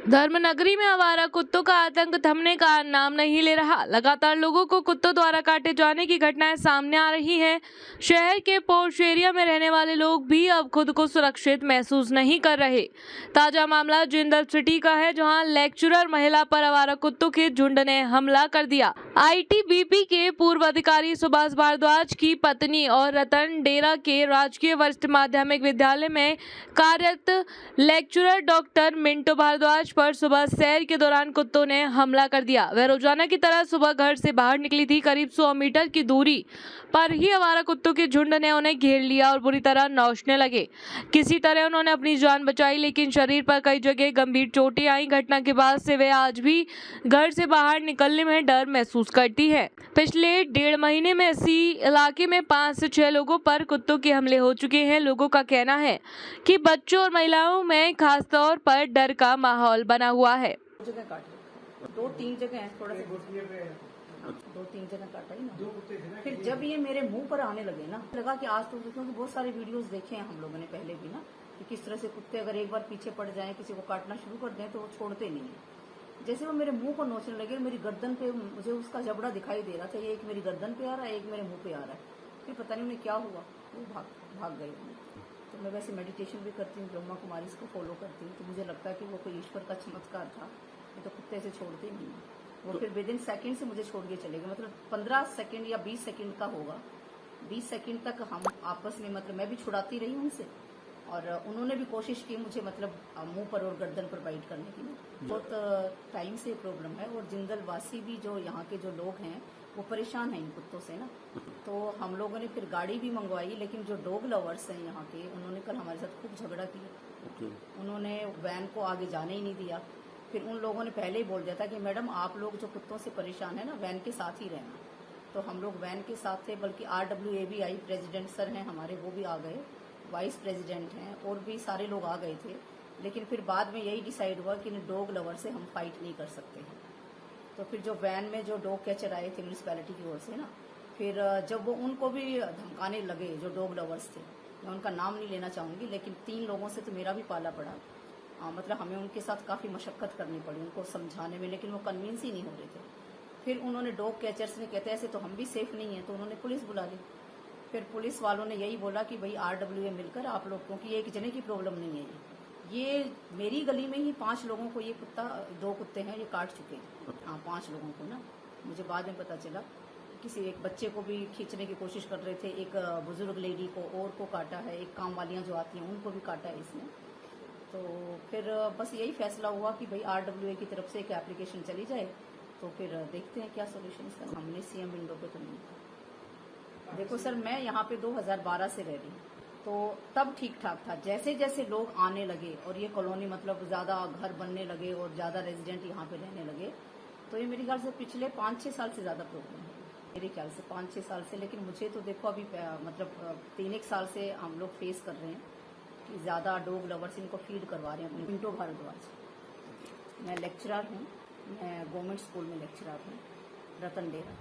धर्मनगरी में आवारा कुत्तों का आतंक थमने का नाम नहीं ले रहा। लगातार लोगों को कुत्तों द्वारा काटे जाने की घटनाएं सामने आ रही हैं। शहर के पोर्श एरिया में रहने वाले लोग भी अब खुद को सुरक्षित महसूस नहीं कर रहे। ताजा मामला जिंदल सिटी का है, जहां लेक्चरर महिला पर आवारा कुत्तों के झुंड ने हमला कर दिया। आईटीबीपी के पूर्व अधिकारी सुभाष भारद्वाज की पत्नी और रतन डेरा के राजकीय वरिष्ठ माध्यमिक विद्यालय में कार्यरत लेक्चरर डॉक्टर मिंटो भारद्वाज पर सुबह सैर के दौरान कुत्तों ने हमला कर दिया। वह रोजाना की तरह सुबह घर से बाहर निकली थी। करीब 100 मीटर की दूरी पर ही आवारा कुत्तों के झुंड ने उन्हें घेर लिया और बुरी तरह नौचने लगे। किसी तरह उन्होंने अपनी जान बचाई, लेकिन शरीर पर कई जगह गंभीर चोटें आई। घटना के बाद से वे आज भी घर से बाहर निकलने में डर महसूस करती है। पिछले 1.5 महीने में इसी इलाके में 5 से 6 लोगों पर कुत्तों के हमले हो चुके हैं। लोगों का कहना है कि बच्चों और महिलाओं में खासतौर पर डर का माहौल बना हुआ है। 2-3 जगह है, थोड़ा सा 2-3 जगह काटा ही ना। फिर जब ये मेरे मुंह पर आने लगे ना, लगा कि आज तो क्योंकि बहुत सारे वीडियोस देखे हैं हम लोगों ने पहले भी ना, कि किस तरह से कुत्ते अगर एक बार पीछे पड़ जाएं, किसी को काटना शुरू कर दें तो वो छोड़ते नहीं है। जैसे वो मेरे मुंह को नोचने लगे, मेरी गर्दन पे मुझे उसका जबड़ा दिखाई दे रहा था। ये एक मेरी गर्दन पे आ रहा है, एक मेरे मुंह पे आ रहा है। फिर पता नहीं उन्हें क्या हुआ, वो भाग गए। तो मैं वैसे मेडिटेशन भी करती हूँ, ब्रह्मा कुमारी को फॉलो करती हूँ, तो मुझे लगता है कि वो कोई ईश्वर का चमत्कार था। ये तो कुत्ते से छोड़ते नहीं है। वो फिर विदिन सेकंड से मुझे छोड़ के चले गए। मतलब 15 सेकंड या 20 सेकंड का होगा, 20 सेकंड तक हम आपस में, मतलब मैं भी छुड़ाती रही उनसे और उन्होंने भी कोशिश की मुझे, मतलब मुंह पर और गर्दन पर बाइट करने की। बहुत टाइम से प्रॉब्लम है और जिंदल वासी भी, जो यहाँ के जो लोग हैं, वो परेशान हैं इन कुत्तों से ना। तो हम लोगों ने फिर गाड़ी भी मंगवाई, लेकिन जो डॉग लवर्स हैं यहाँ के, उन्होंने कल हमारे साथ खूब झगड़ा किया। उन्होंने वैन को आगे जाने ही नहीं दिया। फिर उन लोगों ने पहले ही बोल दिया था कि मैडम आप लोग जो कुत्तों से परेशान है ना, वैन के साथ ही रहना। तो हम लोग वैन के साथ थे, बल्कि RWABI प्रेसिडेंट सर हैं हमारे, वो भी आ गए, वाइस प्रेसिडेंट हैं, और भी सारे लोग आ गए थे। लेकिन फिर बाद में यही डिसाइड हुआ कि डॉग लवर से हम फाइट नहीं कर सकते हैं। तो फिर जो वैन में जो डॉग कैचर आए थे म्यूनिसिपैलिटी की ओर से ना, फिर जब वो उनको भी धमकाने लगे, जो डॉग लवर्स थे, मैं उनका नाम नहीं लेना चाहूंगी, लेकिन 3 लोगों से तो मेरा भी पाला पड़ा। मतलब हमें उनके साथ काफ़ी मशक्कत करनी पड़ी उनको समझाने में, लेकिन वो कन्विंस ही नहीं हो रहे थे। फिर उन्होंने डॉग कैचर्स ने कहते ऐसे तो हम भी सेफ नहीं है, तो उन्होंने पुलिस बुला ली। फिर पुलिस वालों ने यही बोला कि भाई RWA मिलकर आप लोग, क्योंकि ये एक जने की प्रॉब्लम नहीं है, ये मेरी गली में ही 5 लोगों को ये कुत्ता, 2 कुत्ते हैं, ये काट चुके हैं। हाँ, 5 लोगों को ना, मुझे बाद में पता चला। किसी एक बच्चे को भी खींचने की कोशिश कर रहे थे, एक बुजुर्ग लेडी को और को काटा है, एक काम वालियाँ जो आती हैं उनको भी काटा है इसने। तो फिर बस यही फैसला हुआ कि भाई RWA की तरफ से एक एप्लीकेशन चली जाए, तो फिर देखते हैं क्या सोल्यूशन इसका। हमने CM विंडो पे तो नहीं। देखो सर, मैं यहाँ पे 2012 से रह रही हूँ, तो तब ठीक ठाक था। जैसे जैसे लोग आने लगे और ये कॉलोनी, मतलब ज़्यादा घर बनने लगे और ज़्यादा रेजिडेंट यहाँ पे रहने लगे, तो ये मेरे ख्याल से पिछले 5-6 साल से ज़्यादा प्रॉब्लम है, मेरे ख्याल से 5-6 साल से। लेकिन मुझे तो देखो अभी मतलब 3-1 साल से हम लोग फेस कर रहे हैं कि ज़्यादा डॉग लवर्स इनको फीड करवा रहे हैं अपने। मिंटो भारद्वाज, मैं लेक्चरर हूँ, मैं गवर्नमेंट स्कूल में लेक्चरर हूँ, रतन डेरा।